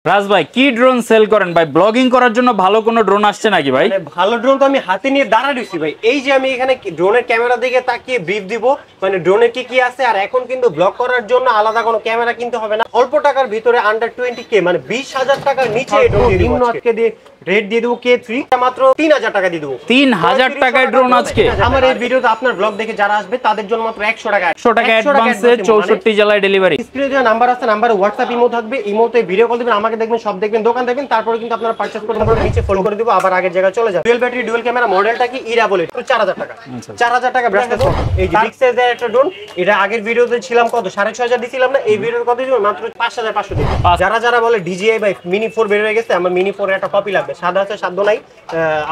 রাজ ভাই কি drone sell করেন ভাই? ব্লগিং করার জন্য ভালো কোনো ড্রোন আসছে নাকি ভাই? ভালো ড্রোন তো আমি হাতে নিয়ে দাঁড়া রইছি ভাই। এই যে আমি এখানে ড্রোনের ক্যামেরা দিকে তাকিয়ে ব্রিফ দিব, মানে ড্রোনে কি কি আছে। আর এখন কিন্তু ব্লগ করার জন্য আলাদা কোনো ক্যামেরা কিনতে হবে না। অল্প টাকার ভিতরে আন্ডার 20K মানে 20,000 টাকার নিচে এই ড্রোন নিম্ন আজকে দিয়ে রেট দিয়ে দেবো K3 মাত্র 3,000 টাকা দিয়ে দেবো। 3,000 টাকায় ড্রোন আজকে আমার এই ভিডিওতে আপনার ব্লগ দেখে যারা আসবে তাদের জন্য মাত্র 100 টাকা অ্যাডভান্সে 64 জেলায় ডেলিভারি। স্ক্রিনে যে নাম্বার আছে, নাম্বারে হোয়াটসঅ্যাপ ইমো থাকবে, ইমোতে ভিডিও কল দিবেন, আমাকে দেখবেন, সব দেখবেন, দোকান দেখবেন, তারপরে কিন্তু আপনারা পারচেজ করতে পারবেন। নিচে ফোন করে দিব, আবার আগের জায়গায় চলে যাবে। ডুয়াল ব্যাটারি ডুয়াল ক্যামেরা মডেলটা কি ইরাবল, 4000 টাকা। 4000 টাকা ব্রাসলেট। এই যে বিগ সাইজের একটা ড্রোন, এটা আগের ভিডিওতে ছিলাম কত 6500 দিছিলাম না, এই ভিডিওর কত দিব মাত্র 5500 দিব। যারা বলে ডিজিআই বাই মিনি 4 বের হয়ে গেছে, আমার মিনি 4 এর একটা কপি লাগবে, সাদা আছে সাধ্য নাই,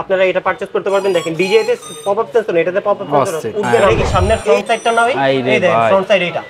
আপনারা এটা পারচেজ করতে পারবেন। দেখেন ডিজিআই তে পপআপ সেন্সর, এটাতে পপআপ সেন্সর উঠবে না। এই সামনের ফ্রন্ট সাইডটা না ভাই, এই দেখেন ফ্রন্ট সাইড এটা,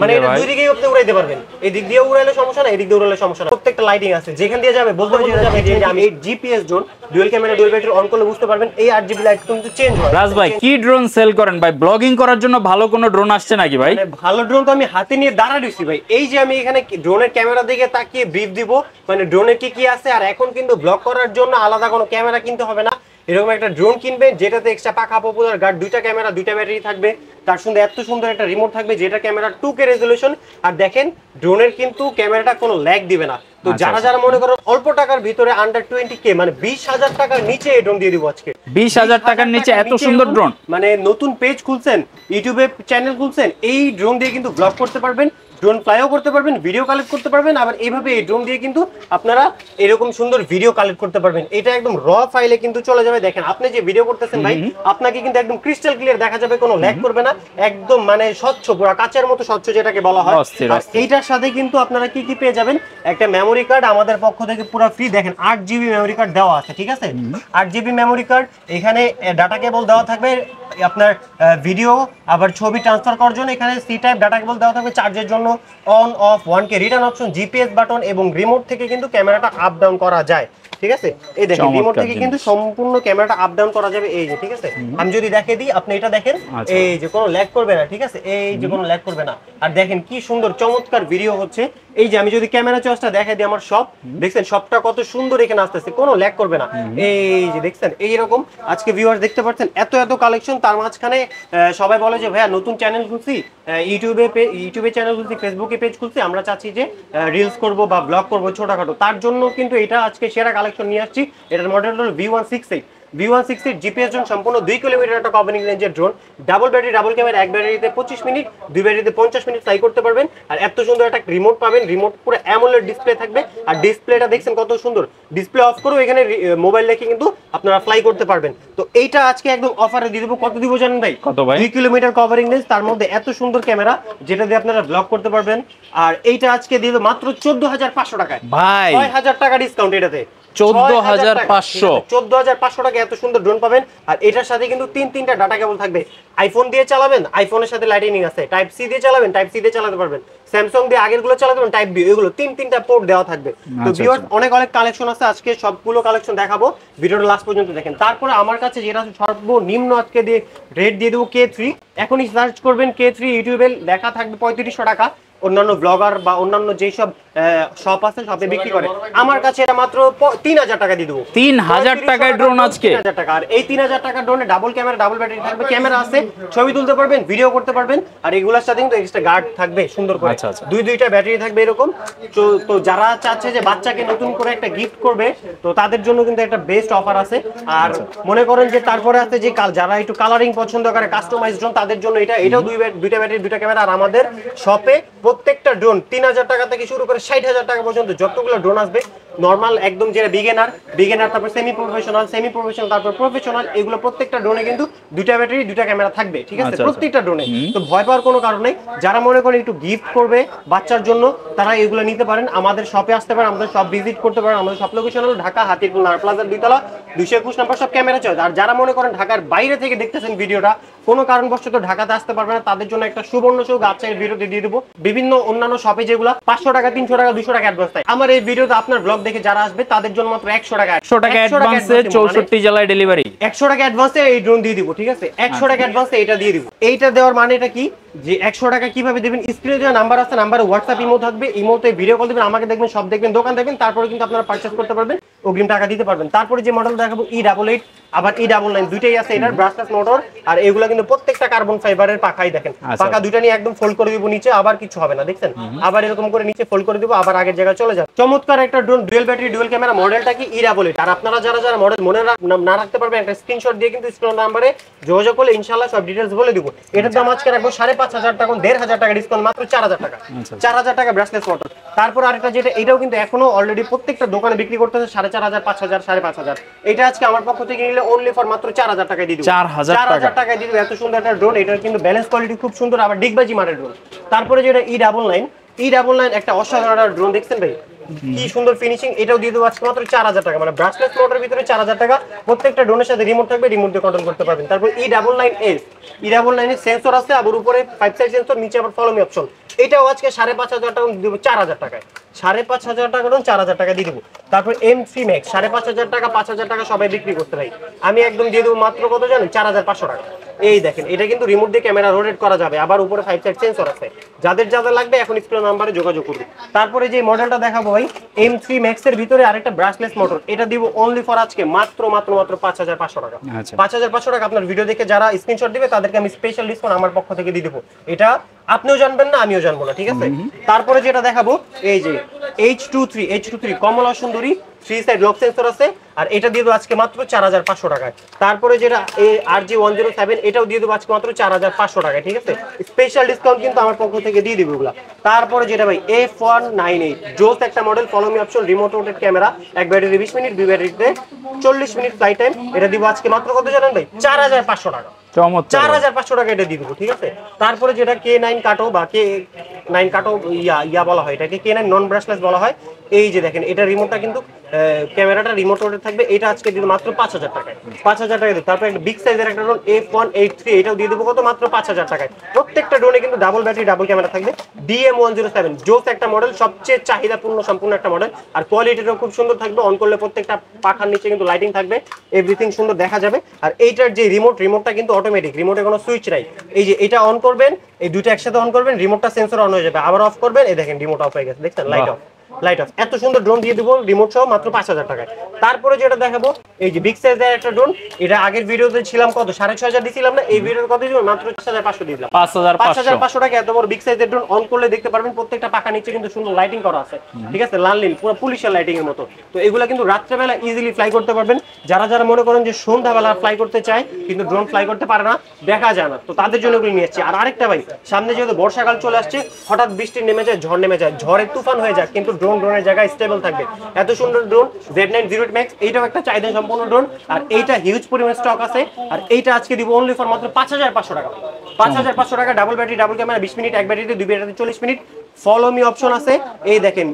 মানে এটা দুই দিকেই আপনি উড়াইতে পারবেন। এই দিক দিয়ে উড়াইলে সমস্যা না, এই দিক দিয়ে উড়াইলে সমস্যা না। প্রত্যেকটা লাইটিং আছে, যেখান দিয়ে যাবে বলতে যাবে যে আমি এই GPS drone dual camera dual battery on করলে বুঝতে পারবেন এই 8GB লাইট কিন্তু চেঞ্জ হয়। রাজ ভাই কি ড্রোন সেল করেন ভাই? ব্লগিং করার জন্য ভালো কোনো ড্রোন আসছে নাকি ভাই? ভালো ড্রোন তো আমি হাতে নিয়ে দাঁড়া রইছি ভাই। এই যে আমি এখানে ড্রোনের ক্যামেরা দিকে তাকিয়ে ব্রিফ দিব, মানে ড্রোনে কি কি আছে। আর এখন কিন্তু ব্লগ করার জন্য আলাদা কোনো ক্যামেরা কিনতে হবে না। এরকম একটা ড্রোন কিনবেন যেটাতে এক্সট্রা পাখা, পপুলার গার্ড, দুইটা ক্যামেরা, দুইটা ব্যাটারি থাকবে, তার সঙ্গে এত সুন্দর একটা রিমোট থাকবে যেটা ক্যামেরা 2K রেজোলিউশন। আর দেখেন ড্রোনের কিন্তু ক্যামেরাটা কোনো ল্যাগ দিবে না। তো যারা মনে করেন অল্প টাকার ভিতরে আন্ডার 20K মানে 20,000 টাকার নিচে এই ড্রোন দিয়ে দিব আজকে। 20,000 টাকার নিচে এত সুন্দর ড্রোন, মানে নতুন পেজ খুলছেন, ইউটিউবে চ্যানেল খুলছেন, এই ড্রোন দিয়ে কিন্তু ব্লগ করতে পারবেন, ড্রোন ফ্লাইও করতে পারবেন, ভিডিও কালেক্ট করতে পারবেন। আবার এইভাবে এই ড্রোন দিয়ে কিন্তু আপনারা এরকম সুন্দর ভিডিও কালেক্ট করতে পারবেন। এটা একদম র ফাইলে কিন্তু চলে যাবে। দেখেন আপনি যে ভিডিও করতেছেন ভাই, আপনাকে কিন্তু একদম ক্রিস্টাল ক্লিয়ার দেখা যাবে, কোনো ল্যাগ করবে না, একদম মানে স্বচ্ছ, পুরো কাচের মতো স্বচ্ছ যেটাকে বলা হয়। আর এইটার সাথে কিন্তু আপনারা কি কি পেয়ে যাবেন, একটা মেমোরি কার্ড আমাদের পক্ষ থেকে পুরো ফ্রি। দেখেন 8GB মেমোরি কার্ড দেওয়া আছে, ঠিক আছে? 8GB মেমোরি কার্ড, এখানে ডাটা কেবল দেওয়া থাকবে আপনার ভিডিও আবার ছবি ট্রান্সফার করার জন্য, এখানে সি টাইপ ডাটা কেবল দেওয়া থাকবে, চার্জের জন্য on of 1K return option, GPS button এবং রিমোট থেকে কিন্তু ক্যামেরাটা আপ ডাউন করা যায়, ঠিক আছে? এই দেখেন রিমোট থেকে কিন্তু সম্পূর্ণ ক্যামেরাটা আপ ডাউন করা যাবে। এই যে, ঠিক আছে? আমি যদি দেখিয়ে দিই, আপনি এটা দেখেন, এই যে কোনো ল্যাগ করবে না, ঠিক আছে? এই যে কোনো ল্যাগ করবে না। আর দেখেন কি সুন্দর চমৎকার ভিডিও হচ্ছে। এই যে আমি যদি ক্যামেরা চয়েসটা দেখাই দিই, আমার সব দেখছেন, সবটা কত সুন্দর এখানে আসতেছে, কোনো ল্যাগ করবে না। এই যে দেখছেন, এইরকম আজকে ভিউয়ার্স দেখতে পাচ্ছেন এত কালেকশন। তার মাঝখানে সবাই বলে যে ভাইয়া নতুন চ্যানেল খুলছি, ইউটিউবে চ্যানেল খুলছি, ফেসবুকে পেজ খুলছি, আমরা চাচ্ছি যে রিলস করব বা ব্লগ করব ছোটখাটো, তার জন্য কিন্তু এটা আজকে সেরা কালেকশন নিয়ে আসছি। এটার মডেল হলো V168 জিপিএস ড্রোন, সম্পূর্ণ 2 কিলোমিটার একটা কভারিং রেঞ্জের drone, double battery double camera, এক ব্যাটারিতে 25 মিনিট, দুই ব্যাটারিতে 50 মিনিট ফ্লাই করতে পারবেন। আর এত সুন্দর একটা রিমোট পাবেন, রিমোট পুরো অ্যামোলেড ডিসপ্লে থাকবে। আর ডিসপ্লেটা দেখছেন কত সুন্দর, ডিসপ্লে অফ করেও এখানে মোবাইল রেখে কিন্তু আপনারা ফ্লাই করতে পারবেন। তো এইটা আজকে একদম অফারে দিয়ে দেবো। কত দিব জানেন ভাই? কত ভাই? 2 কিলোমিটার কভারিং রেঞ্জ, তার মধ্যে এত সুন্দর ক্যামেরা যেটা দিয়ে আপনারা ব্লগ করতে পারবেন। আর এইটা আজকে দিয়ে দেবো মাত্র 14,500 টাকায় ভাই, 6,000 টাকা ডিসকাউন্ট এটাতে। 14,500 টাকা এত সুন্দর ড্রোন পাবেন। আর এটার সাথে কিন্তু তিনটা ডাটা কেবল থাকবে। আইফোন দিয়ে চালাবেন, আইফোনের সাথে লাইটিনিং আছে, টাইপ সি দিয়ে চালাবেন, টাইপ সি দিয়ে চালাতে পারবেন, স্যামসাং দিয়ে আগের গুলো চালাতে পারবেন, টাইপ বি, এগুলো তিনটা পোর্ট দেওয়া থাকবে। তো ভিউয়ার্স অনেক কালেকশন আছে, আজকে সবগুলো কালেকশন দেখাবো, ভিডিওটা লাস্ট পর্যন্ত দেখেন। তারপরে আমার কাছে যেটা সর্বনিম্ন আজকে দিয়ে রেট দিয়ে দেবো K3। এখনই সার্চ করবেন K3, ইউটিউবে লেখা থাকবে 3500 টাকা। অন্যান্য ব্লগার বা অন্যান্য যেসব শপ আছে সবে বিক্রি করে, আমার কাছে এটা মাত্র 3,000 টাকা দিয়ে দেবো। 3,000 টাকায় ড্রোন আজকে 3,000 টাকা। আর এই 3,000 টাকার ড্রোনে ডাবল ক্যামেরা, ডাবল ব্যাটারি থাকবে, ক্যামেরা আছে, ছবি তুলতে পারবেন, ভিডিও করতে পারবেন। আর এগুলোর সাথে কিন্তু এক্সট্রা গার্ড থাকবে সুন্দর করে, দুইটা ব্যাটারি থাকবে এরকম। তো যারা চাচ্ছে যে বাচ্চাকে নতুন করে একটা গিফট করবে, তো তাদের জন্য কিন্তু একটা বেস্ট অফার আছে। আর মনে করেন যে তারপরে আছে যে যারা একটু কালারিং পছন্দ করে, কাস্টমাইজ ড্রোন, তাদের জন্য এটাও দুইটা ব্যাটারি, দুইটা ক্যামেরা। আর আমাদের শপে প্রত্যেকটা ড্রোন 3,000 টাকা থেকে শুরু করে 60,000 টাকা পর্যন্ত যতগুলো ড্রোন আসবে, নরমাল একদম যেটা বিগিনার, তারপর সেমি প্রফেশনাল, তারপর প্রফেশনাল, এগুলো প্রত্যেকটা ড্রোনে কিন্তু দুইটা ব্যাটারি, দুইটা ক্যামেরা থাকবে, ঠিক আছে? প্রত্যেকটা ড্রোনে। তো ভয় পাওয়ার কোনো কারণ নেই। যারা মনে করেন একটু গিফট করবে বাচ্চার জন্য, তারা এগুলো নিতে পারেন, আমাদের শপে আসতে পারেন, আমাদের শপ ভিজিট করতে পারেন। আমাদের শপ লোকেশন হলো ঢাকা হাতিরপুল নার প্লাজার 2 তলা, 221 নম্বর সব ক্যামেরা চয়েস। আর যারা মনে করেন ঢাকার বাইরে থেকে দেখতেছেন ভিডিওটা, কোনো কারণবশত ঢাকাতে আসতে পারবে না, তাদের জন্য একটা সুবর্ণ সুযোগ আজকের ভিডিওতে দিয়ে দেবো। বিভিন্ন অন্যান্য শপে যেগুলো 500 টাকা, 300 টাকা, 200 টাকা অ্যাডভান্স থাকে, আমার এই ভিডিওতে আপনার ব্লগ দেখে যারা আসবে তাদের জন্য মাত্র 100 টাকা অ্যাডভান্সে 64 জেলায় ডেলিভারি। 100 টাকা অ্যাডভান্সে এই ড্রোন দিয়ে দিব, ঠিক আছে? 100 টাকা অ্যাডভান্সে এটা দিয়ে দিব। এইটা দেওয়ার মানে এটা কি, যে 100 টাকা কিভাবে দিবেন, স্ক্রিনে যে নাম্বার আছে, নাম্বারে হোয়াটসঅ্যাপ ইমো থাকবে, ইমোতে ভিডিও কল দিবেন, আমাকে দেখবেন, সব দেখবেন, দোকান দেখবেন, তারপরে কিন্তু আপনারা পারচেজ করতে পারবেন, অগ্রিম টাকা দিতে পারবেন। তারপরে যে মডেল দেখাবো E88 আবার E99 দুইটাই আছে, এটার ব্রাশলেস মোটর, আর এগুলা কিন্তু প্রত্যেকটা কার্বন ফাইবারের পাখাই দেখেন, পাখা দুইটা নিয়ে একদম ফোল্ড করে দিব নিচে, আবার কিছু হবে না, দেখছেন, আবার এরকম করে নিচে ফোল্ড করে দিব, আবার আগের জায়গায় চলে যাবে। চমৎকার একটা drone, dual battery dual camera, মডেলটা কি E88। আর আপনারা যারা যারা মডেল মনে না রাখতে পারবেন, একটা স্ক্রিনশট দিয়ে কিন্তু স্ক্রিন নাম্বারে যোগাযোগ করলে ইনশাআল্লাহ সব ডিটেইলস বলে দিব। এটার দাম আজকে রাখবো 5,500 টাকা, 1,500 টাকা ডিসকাউন্ট, মাত্র 4,000 টাকা। 4,000 টাকা ব্রাশলেস মোটর। তারপর আরেকটা যেটা, এটাও কিন্তু এখনো অলরেডি প্রত্যেকটা দোকানে বিক্রি করতেছে 4,500, 5,000, 5,500। এটা আজকে আমার পক্ষ থেকে নিলে অনলি ফর মাত্র 4,000 টাকায় দিয়ে দিব। 4,000 টাকায় দিয়ে দিব। এত সুন্দর একটা ড্রোন, এটার কিন্তু ব্যালেন্স কোয়ালিটি খুব সুন্দর, আবার ডিগবাজি মারের ড্রোন। তারপরে যেটা E99 একটা অসাধারণ ড্রোন, দেখছেন ভাই কি সুন্দর ফিনিশিং, এটাও দিয়ে দেবো আজকে মাত্র 4,000 টাকা, মানে ব্রাশলেস মোটরের ভিতরে 4,000 টাকা। প্রত্যেকটা ড্রোনের সাথে রিমোট থাকবে, রিমোট দিয়ে কন্ট্রোল করতে পারবেন। তারপর E99 এর সেন্সর আছে, আবার উপরে 5 সাইড সেন্সর, নিচে আবার ফলো মি অপশন। এটাও আজকে 5,500 টাকা দিব, 4,000 টাকায়। 5,500 টাকা ড্রোন 4,000 টাকা দিয়ে দিব। তারপর M3 Max 5,500 টাকা, 5,000 টাকা সবাই বিক্রি করতে ভাই, আমি একদম দিয়ে দেবো মাত্র কত জানেন, 4,500 টাকা। এই দেখেন, এটা কিন্তু রিমোট দিয়ে ক্যামেরা রোটেট করা যাবে, আবার উপরে 5 সাইড সেন্সর আছে। যাদের যাদের লাগবে এখন স্ক্রিন নাম্বারে যোগাযোগ করুন। তারপরে যে মডেলটা দেখাবো ভাই, M3 Max এর ভিতরে আরেকটা ব্রাশলেস মোটর, এটা দিব অনলি ফর আজকে মাত্র 5,500 টাকা। 5,500 টাকা আপনার ভিডিও দেখে যারা স্ক্রিনশট দিবে তাদেরকে আমি স্পেশাল ডিসকাউন্ট আমার পক্ষ থেকে দিয়ে দেবো। এটা আপনিও জানবেন না, আমিও জানবো না, ঠিক আছে। তারপরে যেটা দেখাবো, এই যে H23 কমলা সুন্দরী 3 সাইড লক সেন্সর আছে, আর এটা দিয়ে দেবো আজকে মাত্র 4,500 টাকায়। তারপরে যেটা RG107, এটাও দিয়ে দেবো আজকে মাত্র 4,500 টাকায়, ঠিক আছে। স্পেশাল ডিসকাউন্ট কিন্তু আমার পক্ষ থেকে দিয়ে দিবে ওগুলা। তারপরে যেটা ভাই F198 জোস একটা model, follow me option, remote rotate camera, এক ব্যাটারি 20 মিনিট, দুই ব্যাটারিতে 40 মিনিট ফ্লাইট টাইম। এটা দিব আজকে মাত্র কত জানেন ভাই, 4,500 টাকা। 4,500 টাকা এটা দিয়ে দিব, ঠিক আছে। তারপরে যেটা K9 কাটো বা K9 কাটো ইয়া বলা হয়, এটাকে K9 নন ব্রাশলেস বলা হয়। এই যে দেখেন, এটা রিমোটটা কিন্তু ক্যামেরাটা রিমোট রোটেট থাকবে, এটা আজকে দিব মাত্র 5,000 টাকায়। 5,000 টাকা দিব। তারপর একটা বিগ সাইজের একটা ড্রোন F183, এটাও দিয়ে দেবো কত, মাত্র 5,000 টাকায়। প্রত্যেকটা ড্রোনে কিন্তু ডাবল ব্যাটারি ডাবল ক্যামেরা থাকবে। DM107 জোস একটা মডেল, সবচেয়ে চাহিদাপূর্ণ সম্পূর্ণ একটা মডেল, আর কোয়ালিটিটাও খুব সুন্দর থাকবে। অন করলে প্রত্যেকটা পাখার নিচে কিন্তু লাইটিং থাকবে, এভরিথিং সুন্দর দেখা যাবে। আর এইটার যে রিমোটটা কিন্তু অটোমেটিক, রিমোটে কোনো সুইচ নাই। এই যে এটা অন করবেন, এই দুটো একসাথে অন করবেন, রিমোটটা সেন্সর অন হয়ে যাবে, আবার অফ করবেন, এই দেখেন রিমোট অফ হয়ে গেছে, দেখছেন, লাইট অফ। এত সুন্দর ড্রোন দিয়ে দেবো রিমোট সহ মাত্র 5,000 টাকায়। তারপরে যেটা দেখাবো, এই যে বিগ সাইজের একটা ড্রোন, এটা আগের ভিডিওতে ছিলাম কত, 6,500 দিছিলাম না, এই ভিডিওর কত দিব, মাত্র 5,500 দিয়ে দিলাম। 5,500 টাকা এত বড় বিগ সাইজের ড্রোন। অন করলে দেখতে পারবেন প্রত্যেকটা পাখা নিচে কিন্তু সুন্দর লাইটিং করা আছে, ঠিক আছে, লাল নীল, পুরো পুলিশের লাইটিং এর মতো। তো এগুলা কিন্তু রাত্রেবেলা ইজিলি ফ্লাই করতে পারবেন। যারা যারা মনে করেন যে সন্ধ্যাবেলা ফ্লাই করতে চায় কিন্তু ড্রোন ফ্লাই করতে পারে না, দেখা যায় না, তো তাদের জন্য এগুলো নিয়ে এসেছি। আর আরেকটা ভাই, সামনে যেহেতু বর্ষাকাল চলে আসছে, হঠাৎ বৃষ্টি নেমে যায়, ঝড় নেমে যায়, ঝড়ের তুফান হয়ে যায়, কিন্তু ড্রোনের জায়গায় স্টেবল থাকবে। এত সুন্দর ড্রোন Z908 Max, এইটাও একটা চাহিদা সম্পূর্ণ ড্রোন, আর এইটা হিউজ পরিমাণ স্টক আছে। আর এইটা আজকে দিব অনলি ফর মাত্র 5,500 টাকা। 5,500 টাকা, double battery double camera, 20 minute, এক ব্যাটারিতে, দুই ব্যাটারিতে 40 মিনিট, ফলো মি অপশন আছে। এই দেখেন,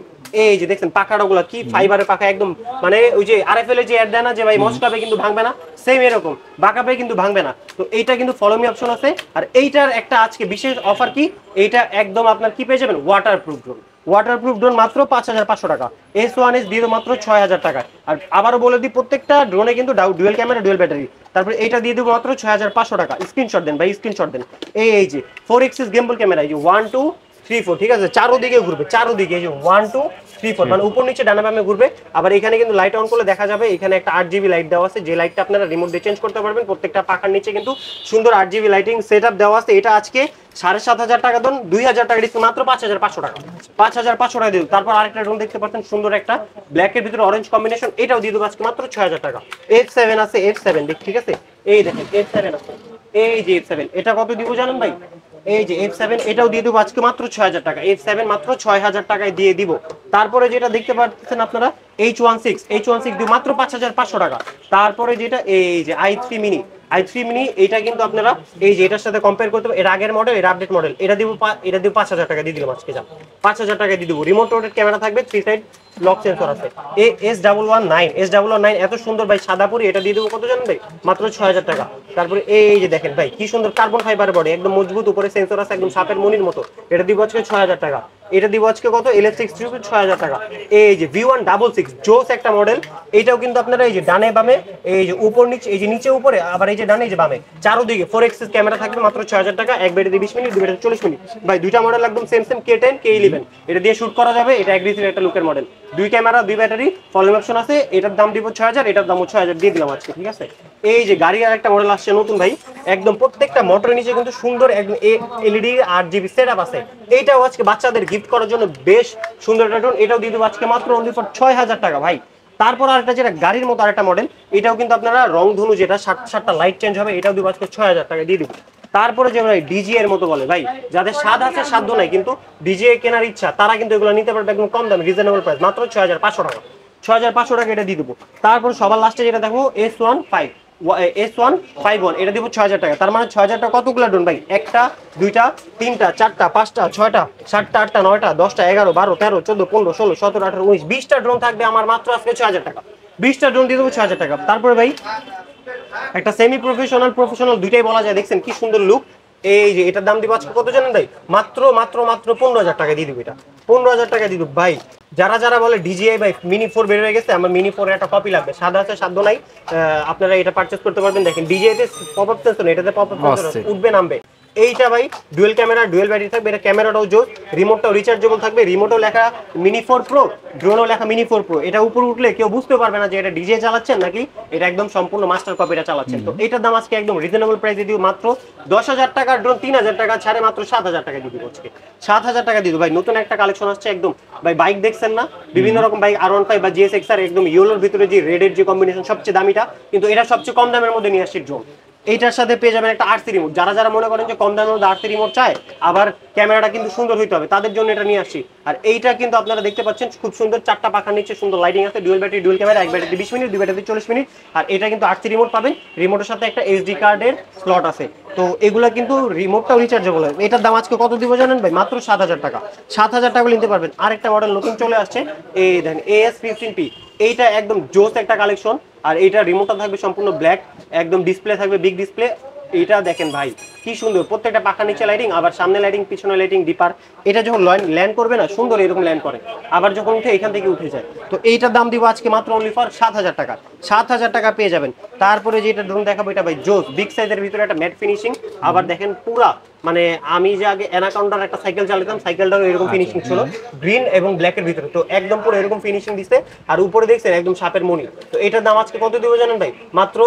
এই যে দেখছেন পাখাগুলো কি ফাইবারের পাখা, একদম মানে ওই যে RFL এ যে অ্যাড দেয় না যে ভাই মস্কাবে কিন্তু ভাঙবে না, সেম এরকম বাঁকাবে কিন্তু ভাঙবে না। তো এইটা কিন্তু ফলো মি অপশন আছে। আর এইটার একটা আজকে বিশেষ অফার কি, এইটা একদম আপনার কি পেয়ে যাবেন, ওয়াটারপ্রুফ ড্রোন মাত্র 5,500 টাকা। S1S দিয়ে দেবো মাত্র 6,000 টাকা। আর আবারও বলে দিই, প্রত্যেকটা ড্রোনে কিন্তু ডুয়েল ক্যামেরা, ডুয়েল ব্যাটারি। তারপর এইটা দিয়ে দেবো মাত্র 6,500 টাকা। স্ক্রিনশট দেন ভাই, স্ক্রিনশট দেন। এই যে 4 এক্সিস গেমবল ক্যামেরা, এই যে 1 2 3 4, ঠিক আছে, চারোদিকে ঘুরবে, চারোদিকে, এই যে 1 2 3 4, মানে উপর নিচে ডানা বামে ঘুরবে। আবার এখানে কিন্তু লাইট অন করলে দেখা যাবে, এখানে একটা 8GB লাইট দেওয়া আছে, যে লাইটটা আপনারা রিমোট দিয়ে চেঞ্জ করতে পারবেন। প্রত্যেকটা পাখার নিচে কিন্তু সুন্দর 8GB লাইটিং সেটআপ দেওয়া আছে। এটা আজকে 7,500 টাকা দেন, 2,000 টাকা ডিসকাউন্ট, মাত্র 5,500 টাকা। 5,500 টাকা দিন। তারপর আরেকটা ড্রোন দেখতে পাচ্ছেন, সুন্দর একটা ব্ল্যাকের ভিতরে অরেঞ্জ কম্বিনেশন, এটাও দিয়ে দেবো আজকে মাত্র 6,000 টাকা। F7 আছে, F7 দেখ, ঠিক আছে, এই দেখেন F7 আছে, এই যে F7, এটা কত দিব জানেন ভাই, এই যে F7, এটাও দিয়ে দেবো আজকে মাত্র 6,000 টাকা। F7 মাত্র 6,000 টাকায় দিয়ে দিব। তারপরে যেটা দেখতে পাচ্ছেন আপনারা, H16 দিব মাত্র 5,500 টাকা। তারপরে যেটা এই যে i3 মিনি, এটা কিন্তু আপনারা এই যে এটার সাথে কম্পেয়ার করতে পারেন, এর আগের মডেল, এর আপডেট মডেল, এটা দিব 5,000 টাকা দিয়ে দিলাম আজকে। যান 5,000 টাকা দিয়ে দিব। রিমোট রোটেট ক্যামেরা থাকবে, 3 সাইড লক সেন্সর আছে। S119 এত সুন্দর ভাই, সাদাপুরি, এটা দিয়ে দেবো কত জানেন ভাই, মাত্র 6,000 টাকা। তারপরে এই যে দেখেন ভাই, কি সুন্দর কার্বন ফাইবার বডি, একদম মজবুত, উপরে সেন্সর আছে, একদম সাপের মনির মতো, এটা দিব আজকে 6,000 টাকা। এটা দিব আজকে কত LF63 6000 টাকা। এই যে V166 জোস একটা মডেল, এটাও কিন্তু আপনারা এই যে ডানে বামে এই যে উপর নিচে, এই যে নিচে উপরে আবার এই যে ডানে এই যে বামে চারদিকে 4x ক্যামেরা থাকবে মাত্র 6000 টাকা। এক ব্যাটারি 20 মিনিট, দুই ব্যাটারি 40 মিনিট। ভাই দুইটা মডেল একদম সেম K10 K11, এটা দিয়ে শুট করা যাবে। এটা এগ্রেসিভ একটা লুকের মডেল, দুই ক্যামেরা দুই ব্যাটারি ফলিউম অপশন আছে। এটার দাম দিব 6000, এটার দামও 6000 দিয়ে দিলাম আজকে, ঠিক আছে। এই যে গাড়ি আর একটা মডেল আসছে নতুন ভাই, একদম প্রত্যেকটা মোটরের নিচে কিন্তু সুন্দর একদম LED RGB সেটআপ আছে। এইটাও আজকে বাচ্চাদের গিফট করার জন্য বেশ সুন্দর একটা ড্রোন, এটাও দিয়ে দেবো আজকে মাত্র অনলি ফর 6000 টাকা ভাই। তারপর আরেকটা যেটা গাড়ির মতো আরেকটা মডেল, এটাও কিন্তু আপনারা রংধনু যেটা 7টা লাইট চেঞ্জ হবে, এটাও দিব আজকে 6000 টাকা দিয়ে দিব। তারপরে যে ভাই ডিজিএ এর মতো বলে ভাই, যাদের স্বাদ আছে সাধ্য নাই কিন্তু ডিজিএ কেনার ইচ্ছা, তারা কিন্তু এগুলো নিতে পারবে একদম কম দামে, রিজনেবল প্রাইস, মাত্র 6500 টাকা। 6500 টাকা এটা দিয়ে দেবো। তারপর সবার লাস্টে যেটা দেখো S151, এটা দিব 6000 টাকা। তার মানে 6000 টাকা কতগুলো ড্রোন ভাই? একটা, দুইটা, তিনটা, চারটা, পাঁচটা, ছয়টা, সাতটা, আটটা, নয়টা, 10টা, 11, 12, 13, 14, 15, 16, 17, 18, 19, 20টা ড্রোন থাকবে আমার মাত্র আজকে 6000 টাকা। 20টা ড্রোন দিয়ে দেবো 6000 টাকা। তারপরে ভাই একটা সেমি প্রফেশনাল দুইটাই বলা যায়, দেখছেন কি সুন্দর লুক। এই যে এটার দাম দিব আজকে কত জানেন ভাই? মাত্র 15000 টাকা দিয়ে দিব। এটা 15000 টাকা দিয়ে দিব ভাই। যারা বলে ডিজিআই ভাই মিনি 4 বের হয়ে গেছে, আমার মিনি 4 এর একটা কপি লাগবে, সাদা আছে সাধ্য নাই, আপনারা এটা পারচেজ করতে পারবেন। দেখেন ডিজিআই তে পপ আপ সেন্সর, এটাতে পপ আপ সেন্সর উঠবে নামবে। এইটা ভাই ডুয়েল ক্যামেরা ডুয়েল ব্যাটারি থাকবে, এটা ক্যামেরাটাও জোস, রিমোটটাও রিচার্জেবল থাকবে, রিমোটও লেখা মিনি 4 প্রো, ড্রোনও লেখা মিনি 4 প্রো। এটা উপরে উঠলে কেউ বুঝতে পারবে না যে এটা ডিজে চালাচ্ছেন নাকি এটা একদম সম্পূর্ণ মাস্টার কপিটা চালাচ্ছেন। তো এটার দাম আজকে একদম রিজনেবল প্রাইসে দিও, মাত্র 10000 টাকার ড্রোন 3000 টাকা ছাড়ে মাত্র 7000 টাকা দিয়ে দিব আজকে। 7000 টাকা দিয়ে দিব ভাই। নতুন একটা কালেকশন আসছে একদম ভাই, বাইক দেখছেন না, বিভিন্ন রকম বাইক R15 বা GSX-R, একদম ইয়েলোর ভিতরে যে রেডের যে কম্বিনেশন সবচেয়ে দামিটা, কিন্তু এটা সবচেয়ে কম দামের মধ্যে নিয়ে আসছে ড্রোন। এইটার সাথে পেয়ে যাবেন একটা RC রিমোট। যারা মনে করেন যে কম দামের মধ্যে RC রিমোট চায়, আবার ক্যামেরাটা কিন্তু সুন্দর হইতে হবে, তাদের জন্য এটা নিয়ে আসছি। আর এইটা কিন্তু আপনারা দেখতে পাচ্ছেন খুব সুন্দর, চারটা পাখার নিচে সুন্দর লাইটিং আছে, ডুয়েল ব্যাটারি ডুয়েল ক্যামেরা, এক ব্যাটারি 20 মিনিট, দুই ব্যাটারি 40 মিনিট। আর এটা কিন্তু RC রিমোট পাবেন, রিমোটের সাথে একটা SD কার্ডের স্লট আছে। তো এগুলা কিন্তু রিমোটটাও রিচার্জেবল হয়। এটার দাম আজকে কত দিব জানেন ভাই? মাত্র 7000 টাকা। 7000 টাকা নিতে পারবেন। আরেকটা মডেল নতুন চলে আসছে, এই দেখেন AS15P, এইটা একদম জোস একটা কালেকশন। আর এইটা রিমোটটা থাকবে সম্পূর্ণ ব্ল্যাক, একদম ডিসপ্লে থাকবে বিগ ডিসপ্লে। এটা দেখেন ভাই কি সুন্দর, প্রত্যেকটা পাখার নিচে লাইটিং, আবার সামনে লাইটিং, পিছনে লাইটিং, ডিপার। এটা যখন ল্যান্ড করবে না সুন্দর এরকম ল্যান্ড করে, আবার যখন উঠে এখান থেকে উঠে যায়। তো এইটার দাম দিব আজকে মাত্র অনলি ফর 7000 টাকা। 7000 টাকা পেয়ে যাবেন। তারপরে যেটা ড্রোন দেখাবো, এটা ভাই জোস বিগ সাইজের ভিতরে একটা ম্যাট ফিনিশিং, আবার দেখেন পুরা মানে আমি যে আগে অ্যানাকন্ডার একটা সাইকেল চালাতাম, সাইকেলটাও এরকম ফিনিশিং ছিল, গ্রিন এবং ব্ল্যাকের ভিতরে, তো একদম পুরো এরকম ফিনিশিং দিছে। আর উপরে দেখছেন একদম সাপের মনি। তো এটার দাম আজকে কত দিব জানেন ভাই? মাত্র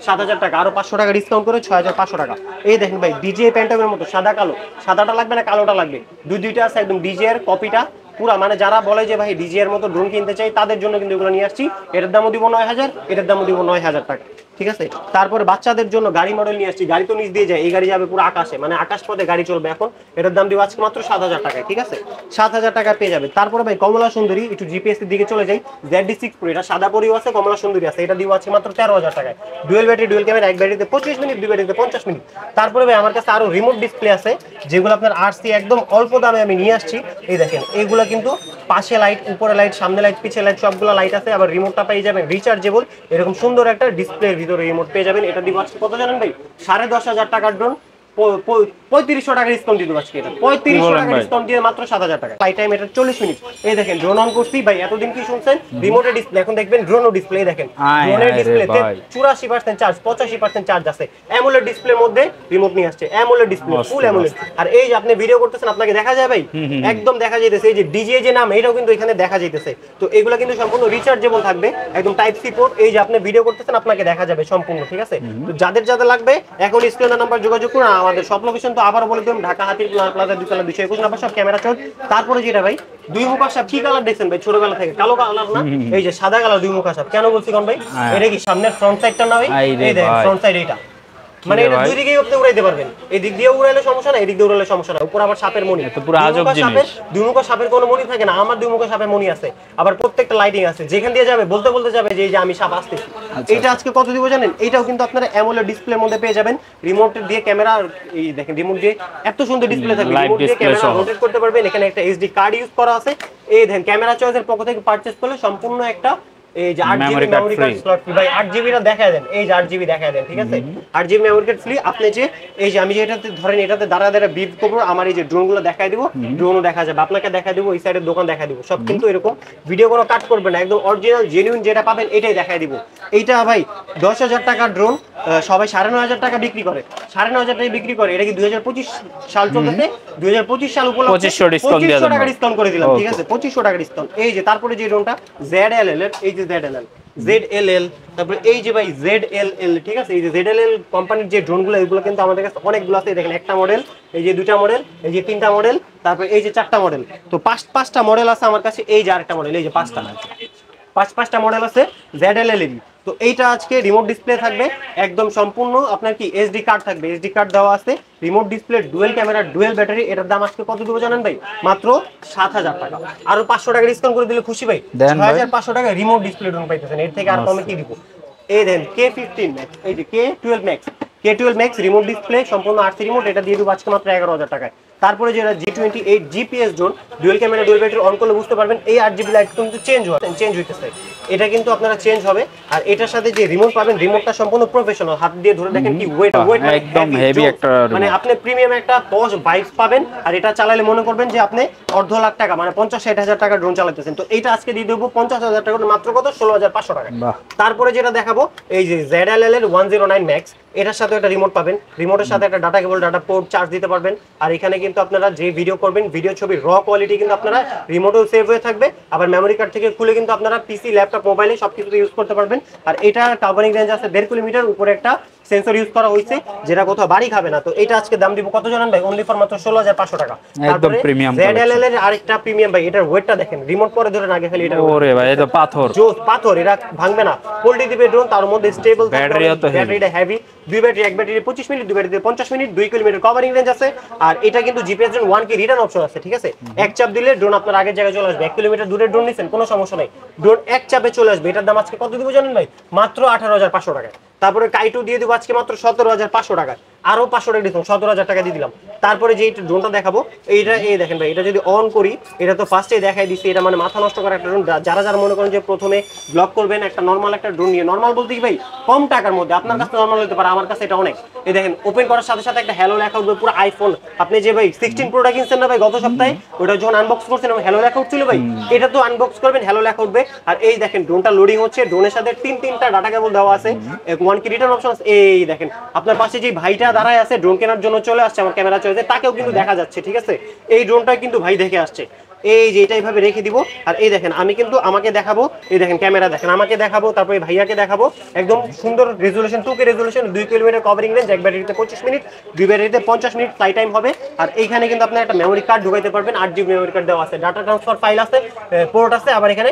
7000 টাকা, আরো 500 টাকা ডিসকাউন্ট করে 6500 টাকা। এই দেখেন ভাই ডিজিএ প্যান্টামের মতো সাদা কালো, সাদাটা লাগবে না কালোটা লাগবে, দুইটা আছে একদম ডিজিএ এর কপিটা পুরা। মানে যারা বলে যে ভাই ডিজিএ এর মতো ড্রোন কিনতে চাই, তাদের জন্য কিন্তু এগুলো নিয়ে আসছি। এটার দামও দিব 9000, এটার দামও দিব 9000 টাকা, ঠিক আছে। তারপরে বাচ্চাদের জন্য গাড়ি মডেল নিয়ে আসছি, গাড়ি তো নিচ দিয়ে যায়, এই গাড়ি যাবে পুরো আকাশে, মানে আকাশ পথে গাড়ি চলবে এখন। এটার দাম দিব আজকে মাত্র 7000 টাকায়, ঠিক আছে। 7000 টাকা পেয়ে যাবে। তারপরে ভাই কমলা সুন্দরী, একটু জিপিএস এর দিকে চলে যাই, ZD6 Pro, এটা সাদা পরিও আছে, কমলা সুন্দরী আছে, এটা দিব আজকে মাত্র 13000 টাকায়। ডুয়েল ব্যাটারি ডুয়েল ক্যামেরা, এক ব্যাটারিতে 25 মিনিট, দুই ব্যাটারিতে 50 মিনিট। তারপরে ভাই আমার কাছে আরো রিমোট ডিসপ্লে আছে, যেগুলো আপনার RC একদম অল্প দামে আমি নিয়ে আসছি। এই দেখেন এগুলো কিন্তু পাশে লাইট, উপরে লাইট, সামনে লাইট, পিছে লাইট, সবগুলো লাইট আছে। আবার রিমোটটা পেয়ে যাবেন রিচার্জেবল, এরকম সুন্দর একটা ডিসপ্লের ভিতরে রিমোট পেয়ে যাবেন। এটা দিব আজকে কত জানেন ভাই? 10500 টাকার ড্রোন, 3500 টাকা ডিসকাউন্ট দিয়ে দেবো আজকে। এটা 3500 টাকা ডিসকাউন্ট দিয়ে মাত্র 7000 টাকা। ফ্লাই টাইম এটা 40 মিনিট। এই দেখেন ড্রোন অন করছি ভাই, এতদিন কি শুনছেন রিমোটের ডিসপ্লে, এখন দেখবেন ড্রোনও ডিসপ্লে। দেখেন ড্রোনের ডিসপ্লেতে 84% চার্জ, 85% চার্জ আছে। অ্যামোলেড ডিসপ্লের মধ্যে রিমোট নিয়ে আসছে, অ্যামোলেড ডিসপ্লে, ফুল অ্যামোলেড। আর এই যে আপনি ভিডিও করতেছেন, আপনাকে দেখা যায় ভাই, একদম দেখা যাইতেছে। এই যে ডিজিএ যে নাম, এটাও কিন্তু এখানে দেখা যাইতেছে। তো এগুলো কিন্তু সম্পূর্ণ রিচার্জেবল থাকবে, একদম টাইপ সি পোর্ট। এই যে আপনি ভিডিও করতেছেন, আপনাকে দেখা যাবে সম্পূর্ণ, ঠিক আছে। তো যাদের লাগবে এখন স্ক্রিনের নাম্বার যোগাযোগ করুন। আমাদের সব লোকেশন তো আবার বলে দিলাম, ঢাকা হাতির প্লাজা 221 নাম্বার সব, ক্যামেরা চল। তারপরে যেটা ভাই দুই মুখা সাপ, কি কালার দেখছেন ভাই ছোটবেলা থেকে? কালো কালার না, এই যে সাদা কালার দুই মুখা সাপ। কেন বলছি কোন ভাই? এটা কি সামনের ফ্রন্ট সাইডটা না ভাই? এই দেখেন ফ্রন্ট সাইড এইটা, মানে এটা দুই দিকেই আপনি উড়াইতে পারবেন। এই দিক দিয়ে উড়াইলে সমস্যা না, এই দিক দিয়ে উড়াইলে সমস্যা না। উপর আবার সাপের মণি, দুই মুখা সাপের কোনো মণি থাকে না, আমার দুই মুখা সাপের মণি আছে। আবার প্রত্যেকটা লাইটিং আছে, যেখান দিয়ে যাবে বলতে যাবে যে এই যে আমি সাপ আসতেছি। এইটা আজকে কত দিব জানেন? এইটাও কিন্তু আপনারা অ্যামোলেড ডিসপ্লের মধ্যে পেয়ে যাবেন। রিমোট দিয়ে ক্যামেরা, এই দেখেন রিমোট দিয়ে এত সুন্দর ডিসপ্লে থাকবে, রিমোট দিয়ে ক্যামেরা রোটেট করতে পারবেন। এখানে একটা SD কার্ড ইউজ করা আছে। এই দেখেন ক্যামেরা চয়েসের পক্ষ থেকে পারচেজ করলে সম্পূর্ণ একটা এই যে 8 GB memory card slot free ভাই, 8 জিবি টা দেখায় দেন, এই যে 8 জিবি দেখায় দেন, ঠিক আছে 8 জিবি মেমরি কার্ড ফ্রি। আপনি যে এই যে আমি যে এটাতে ধরেন এটাতে দাঁড়া দাঁড়া বিট করব, আমার এই যে ড্রোনগুলো দেখায় দিব, ড্রোনও দেখা যাবে, আপনাকে দেখায় দিব, এই সাইডের দোকান দেখায় দিব, সব কিন্তু এরকম ভিডিও কোনো কাট করবে না, একদম অরিজিনাল জেনুইন যেটা পাবেন এটাই দেখায় দিব। এইটা ভাই 10,000 টাকার ড্রোন সবাই 9,500 টাকা বিক্রি করে, 9,500 টাকা বিক্রি করে, এটা কি 2025 সাল চলতেছে, 2025 সাল উপলক্ষে 2500 টাকা ডিসকাউন্ট করে দিলাম, ঠিক আছে 2500 টাকা ডিসকাউন্ট। এই যে তারপরে যে ড্রোনটা ZLL এর, এই যে ZLL, তারপরে এই যে ভাই ZLL, ঠিক আছে এই যে ZLL কোম্পানির যে ড্রোনগুলো এগুলো কিন্তু আমাদের কাছে অনেকগুলো আছে, দেখেন একটা মডেল, এই যে দুইটা মডেল, এই যে তিনটা মডেল, তারপরে এই যে চারটা মডেল, তো পাঁচটা মডেল আছে আমার কাছে, এই যে আরেকটা মডেল, এই যে পাঁচটা মডেল আছে ZLL এর। তো এইটা আজকে রিমোট ডিসপ্লে থাকবে একদম সম্পূর্ণ, আপনার কি এসডি কার্ড থাকবে, এসডি কার্ড দেওয়া আছে, remote display, dual camera, dual battery. এটার দাম আজকে কত দেবো জানেন ভাই? মাত্র 7,000 টাকা। আরো 500 টাকা ডিসকাউন্ট করে দিলে খুশি ভাই, 6,500 টাকা রিমোট ডিসপ্লে ড্রোন পাইতেছেন, এর থেকে আর কমে কি দিব? এই দেন K15 Max, এই যে K12 Max রিমোট ডিসপ্লে সম্পূর্ণ আরসি রিমোট, এটা দিয়ে দেবো আজকে মাত্র 11,000 টাকায়। তারপরে যেটা G28 GPS drone, dual camera, dual battery, on করলে বুঝতে পারবেন এই 8 জিবি লাইট কিন্তু চেঞ্জ হইতেছে, এটা কিন্তু আপনারা চেঞ্জ হবে। আর এটার সাথে যে রিমোট পাবেন, রিমোটটা সম্পূর্ণ প্রফেশনাল, হাত দিয়ে ধরে দেখেন কি ওয়েট একদম হেভি একটা, মানে আপনি প্রিমিয়াম একটা পজ ভাইবস পাবেন। আর এটা চালালে মনে করবেন যে আপনি 1.5 লাখ টাকা মানে 50-60 হাজার টাকা ড্রোন চালাতেছেন। তো এইটা আজকে দিয়ে দেবো 50,000 টাকা মাত্র, কত 16,500 টাকা। তারপরে যেটা দেখাবো এই যে ZLL এর 109 Max, এটার সাথে একটা রিমোট পাবেন, রিমোটের সাথে একটা data cable, data port, charge দিতে পারবেন। আর এখানে কিন্তু আপনারা যে ভিডিও করবেন, ভিডিও ছবি র কোয়ালিটি কিন্তু আপনারা রিমোটেও সেভ হয়ে থাকবে, আবার মেমরি কার্ড থেকে খুলে কিন্তু আপনারা পিসি, ল্যাপটপ, মোবাইলে সবকিছুতে ইউজ করতে পারবেন। আর এটা কাভারিং রেঞ্জ আছে 1.5 কিলোমিটার, উপরে একটা সেন্সর ইউজ করা হয়েছে যেটা কোথাও বাড়ি খাবে না। তো এটা আজকে দাম দিব কত জানেন ভাই? অনলি ফর মাত্র 16,500 টাকা। একদম প্রিমিয়াম ZLL এর আরেকটা প্রিমিয়াম ভাই, এটার ওয়েটটা দেখেন, রিমোট পরে ধরে আগে খালি এটা, ওরে ভাই এটা পাথর, জোস পাথর, এটা ভাঙবে না, পোল্ট্রি দিবে ড্রোন, তার মধ্যে স্টেবল, ব্যাটারিটা হেভি, দুই ব্যাটারি, এক ব্যাটারি 25 মিনিট, দুই battery 50 minute, 2 kilometre covering range আছে। আর এটা কিন্তু GPS drone 1K return option আছে, ঠিক আছে এক চাপ দিলে ড্রোন আপনার আগের জায়গায় চলে আসবে। 1 কিলোমিটার দূরে ড্রোন নিছেন কোনো সমস্যা নাই, ড্রোন এক চাপে চলে আসবে। এটার দাম আজকে কত দিব জানেন ভাই? মাত্র 18,500 টাকা। তারপরে কাইটু দিয়ে দেবো আজকে মাত্র 17,500 টাকা, আরো 500 টাকা ডিসকাউন্ট, 17,000 টাকা দিয়ে দিলাম। তারপরে যে ড্রোনটা দেখাবো এইটা, এই দেখেন ভাই, এটা যদি অন করি, এটা তো ফার্স্টেই দেখাই দিচ্ছি, এটা মানে মাথা নষ্ট করা একটা ড্রোন। যারা মনে করেন যে প্রথমে ব্লগ করবেন একটা নর্মাল একটা ড্রোন নিয়ে, নর্মাল বলতে কি ভাই কম টাকার মধ্যে, আপনার কাছে নর্মাল হতে পারে, আমার কাছে এটা অনেক। এই দেখেন ওপেন করার সাথে সাথে একটা হ্যালো লেখা উঠবে, পুরো আইফোন। আপনি যে ভাই 16 প্রোটা কিনছেন না ভাই গত সপ্তাহে, ওটা যখন আনবক্স করছেন হ্যালো লেখা উঠছিল ভাই, এটা তো আনবক্স করবেন হ্যালো লেখা উঠবে। আর এই দেখেন ড্রোনটা লোডিং হচ্ছে, ড্রোনের সাথে তিনটা ডাটা কেবল দেওয়া আছে, 1K রিটার্ন অপশন। এই দেখেন আপনার পাশে যে ভাইটা দাঁড়ায় আছে ড্রোন কেনার জন্য চলে আসছে, আমার ক্যামেরা চলে যায়, তাকেও কিন্তু দেখা যাচ্ছে, ঠিক আছে এই ড্রোনটা কিন্তু ভাই দেখে আসছে। এই যে এটা এইভাবে রেখে দিব। আর এই দেখেন আমি কিন্তু আমাকে দেখাবো, এই দেখেন ক্যামেরা দেখেন, আমাকে দেখাবো, তারপরে ভাইয়াকে দেখাবো, একদম সুন্দর resolution, 2K resolution, 2 kilometre covering range, এক ব্যাটারিতে 25 মিনিট, দুই ব্যাটারিতে 50 মিনিট ফ্লাই টাইম হবে। আর এইখানে কিন্তু আপনার একটা মেমরি কার্ড ঢুকাইতে পারবেন, 8 জিবি মেমরি কার্ড দেওয়া আছে, ডাটা ট্রান্সফার ফাইল আছে, পোর্ট আছে, আবার এখানে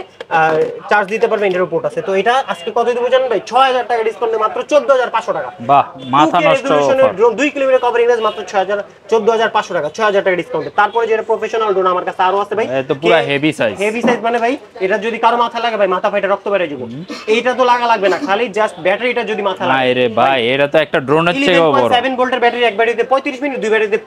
চার্জ দিতে পারবেন, ইন্টারনেট পোর্ট আছে। তো এটা আজকে কত দিব জানেন ভাই? 6,000 টাকা ডিসকাউন্ট, মাত্র 14,500 টাকা। বাহ, মাথা নষ্ট offer. Drone 2 kilometre covering range মাত্র 14,500 টাকা, 6,000 টাকা ডিসকাউন্ট। তারপরে যেটা প্রফেশনাল ড্রোন আমার কাছে আরো আছে ভাই, এটা পুরো হেভি সাইজ মানে ভাই এটা যদি কারো মাথা লাগে ভাই মাথা ফাইটা রক্ত বের হয়ে যাবে। এইটা তো লাগবে না, খালি জাস্ট ব্যাটারিটা যদি মাথা লাগে। আরে ভাই এটা তো একটা ড্রোনের চেয়েও বড়। 7 ভোল্টের ব্যাটারি, এক ব্যাটারিতে 35 মিনিট, দুই ব্যাটারিতে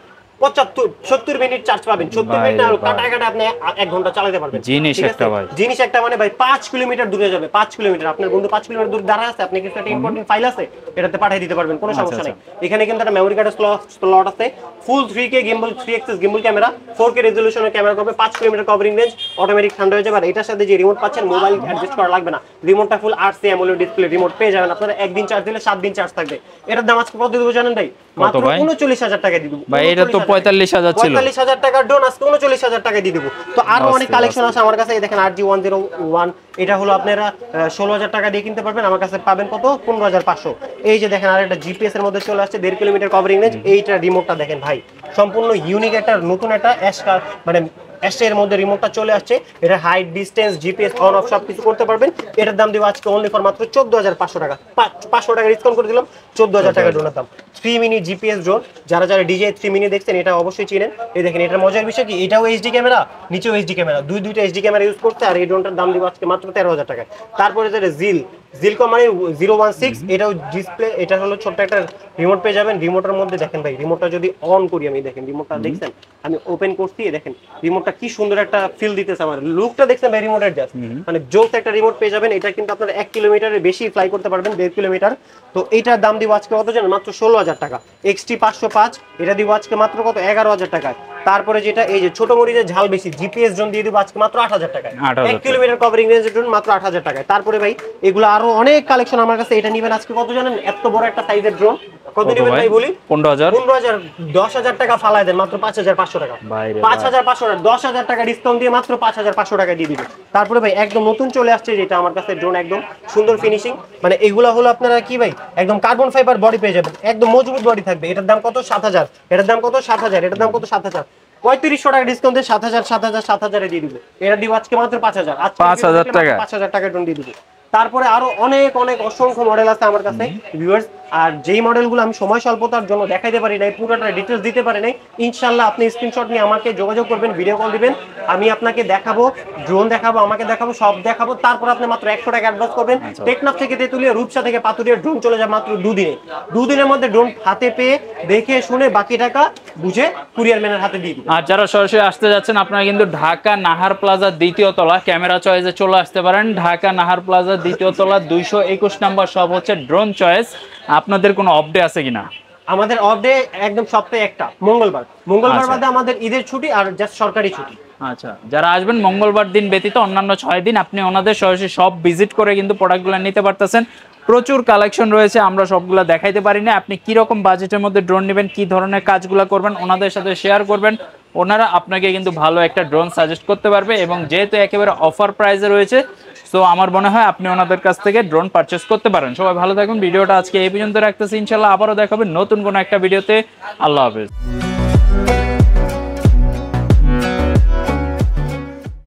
70 মিনিট চার্জ পাবেন। 70 মিনিট না কাটা আপনি 1 ঘন্টা চালাতে পারবেন। জিনিস একটা ভাই, জিনিস একটা মানে ভাই 5 কিলোমিটার দূরে যাবে, 5 কিলোমিটার। আপনার বন্ধু 5 কিলোমিটার দূরে দাঁড়া আছে, আপনি কিছু একটা ইম্পর্টেন্ট ফাইল আছে, এটাতে পাঠিয়ে দিতে পারবেন, কোনো সমস্যা নাই। এখানে কিন্তু একটা মেমরি কার্ডের স্লট আছে, full 3K gimbal, 3 axis gimbal camera, 4K রেজোলিউশনের ক্যামেরা করবে, 5 কিলোমিটার কভারিং রেঞ্জ, অটোমেটিক ঠান্ডা হয়ে যাবে। আর এটার সাথে যে রিমোট পাচ্ছেন, মোবাইল অ্যাডজাস্ট করা লাগবে না, রিমোটটা ফুল RC AMOLED ডিসপ্লে রিমোট পেয়ে যাবেন আপনারা। একদিন চার্জ দিলে 7 দিন চার্জ থাকবে। এটার দাম আজকে কত দেবো জানেন ভাই? মাত্র 39,000 টাকা দিয়ে দেবো ভাই। এটা তো 45,000 ছিল, 45,000 টাকার ড্রোন আজকে 39,000 টাকা দিয়ে দেবো। তো আরো অনেক কালেকশন আছে আমার কাছে। এই দেখেন RG101, এটা হলো আপনারা 16,000 টাকা দিয়ে কিনতে পারবেন, আমার কাছে পাবেন কত? 15,500। এই যে দেখেন আরেকটা জিপিএস এর মধ্যে চলে আসছে, 1.5 কিলোমিটার কভারিং রেঞ্জ। এইটা রিমোটটা দেখেন ভাই, সম্পূর্ণ ইউনিক একটা নতুন একটা মানে এর মধ্যে রিমোটটা চলে আসছে। এটা height, distance, GPS on of সব কিছু করতে পারবেন। এটার দাম দিব আজকে অনলি ফর মাত্র 14,500 টাকা, 500 টাকা ডিসকাউন্ট করে দিলাম, 14,000 টাকা ড্রোনের দাম। 3 মিনি জিপিএস ড্রোন, যারা DJI 3 মিনি দেখছেন এটা অবশ্যই চিনেন। এই দেখেন এটার মজার বিষয় কি, এটাও এইচডি ক্যামেরা, নিচেও এইচডি ক্যামেরা, দুইটা এইচডি ক্যামেরা ইউজ করতে। আর এই ড্রোনটার দাম দিব আজকে মাত্র 13,000 টাকা। তারপরে যেটা জিল কোম্পানি 016, এটাও ডিসপ্লে, এটা হলো ছোট্ট একটা রিমোট পেয়ে যাবেন। রিমোটের মধ্যে দেখেন ভাই, রিমোটটা যদি অন করি আমি, দেখেন রিমোটটা দেখছেন, আমি ওপেন করছি, দেখেন রিমোটটা রিমোটটা কি সুন্দর একটা ফিল দিতেছে আমার। লুকটা দেখছেন ভাই রিমোটের জাস্ট, মানে জোস একটা রিমোট পেয়ে যাবেন। এটা কিন্তু আপনারা 1 কিলোমিটারের বেশি ফ্লাই করতে পারবেন, 1.5 কিলোমিটার। তো এটার দাম দিব আজকে কত জানেন? মাত্র 16,000 টাকা। XT 505 এটা দিব আজকে মাত্র কত? 11,000 টাকায়। তারপরে যেটা এই যে ছোট মরিচের ঝাল বেশি জিপিএস ড্রোন দিয়ে দিব আজকে মাত্র 8,000 টাকায়। 1 কিলোমিটার কভারিং রেঞ্জের ড্রোন মাত্র 8,000 টাকায়। তারপরে ভাই এগুলো আরো অনেক কালেকশন আমার কাছে। এটা নিবেন আজকে কত জানেন? এত বড় একটা সাইজের ড্রোন কত নেবেন ভাই বলি? 15,000 10,000 টাকা ফালায় দেন মাত্র 5,500 টাকা। 5,500 টাকা 10,000 টাকা ডিসকাউন্ট দিয়ে মাত্র 5,500 টাকা দিয়ে দিবেন। তারপরে ভাই একদম নতুন চলে আসছে যেটা আমার কাছে ড্রোন, একদম সুন্দর ফিনিশিং, মানে এগুলা হলো আপনারা কি ভাই একদম কার্বন ফাইবার বডি পেয়ে যাবেন, একদম মজবুত বডি থাকবে। এটার দাম কত? 7,000। এটার দাম কত? 7,000। এটার দাম কত? 7,000। 3500 টাকা ডিসকাউন্ট দিয়ে 7,000 7,000 7,000 এ দিয়ে দিব। এটা দিব আজকে মাত্র 5,000। আজকে 5,000 টাকা 5,000 টাকা ড্রোন দিয়ে দিব। তারপরে আরো অনেক অনেক অসংখ্য মডেল আছে আমার কাছে ভিউয়ার্স। আর যেই মডেলগুলো আমি সময় স্বল্পতার জন্য দেখাইতে পারি নাই, পুরোটা ডিটেইলস দিতে পারি নাই, ইনশাআল্লাহ আপনি স্ক্রিনশট নিয়ে আমাকে যোগাযোগ করবেন, ভিডিও কল দিবেন, আমি আপনাকে দেখাবো, ড্রোন দেখাবো, আমাকে দেখাবো, সব দেখাবো। তারপর আপনি মাত্র 100 টাকা অ্যাডভান্স করবেন। টেকনাফ থেকে তেতুলিয়া, রূপসা থেকে পাতুরিয়া ড্রোন চলে যায় মাত্র 2 দিনে। 2 দিনের মধ্যে ড্রোন হাতে পেয়ে দেখে শুনে বাকি টাকা বুঝে কুরিয়ার ম্যানের হাতে দিয়ে দিবেন। আর যারা সরাসরি আসতে যাচ্ছেন আপনারা কিন্তু ঢাকা নাহার প্লাজা দ্বিতীয় তলা ক্যামেরা চয়েসে চলে আসতে পারেন। ঢাকা নাহার প্লাজা দ্বিতীয় তলা 221 নম্বর সব হচ্ছে ড্রোন চয়েস। আপনাদের কোনো অফ ডে আছে কিনা? আমাদের অফ ডে একদম সপ্তাহে একটা, মঙ্গলবার বাদে আমাদের ঈদের ছুটি আর জাস্ট সরকারি ছুটি। আচ্ছা, যারা আসবেন মঙ্গলবার দিন ব্যতীত অন্যান্য 6 দিন আপনি ওনাদের সরাসরি সব ভিজিট করে কিন্তু প্রোডাক্টগুলো নিতে পারতেছেন। প্রচুর কালেকশন রয়েছে, আমরা সবগুলো দেখাইতে পারি না। আপনি কি রকম বাজেটের মধ্যে ড্রোন নেবেন, কি ধরনের কাজগুলো করবেন ওনাদের সাথে শেয়ার করবেন, ওনারা আপনাকে কিন্তু ভালো একটা ড্রোন সাজেস্ট করতে পারবে। এবং যেহেতু একেবারে অফার প্রাইসে রয়েছে, সো আমার মনে হয় আপনি ওনাদের কাছ থেকে ড্রোন পারচেস করতে পারেন। সবাই ভালো থাকুন। ভিডিওটা আজকে এই পর্যন্ত রাখতেছি, ইনশাল্লাহ আবারও দেখাবেন নতুন কোনো একটা ভিডিওতে। আল্লাহ হাফেজ।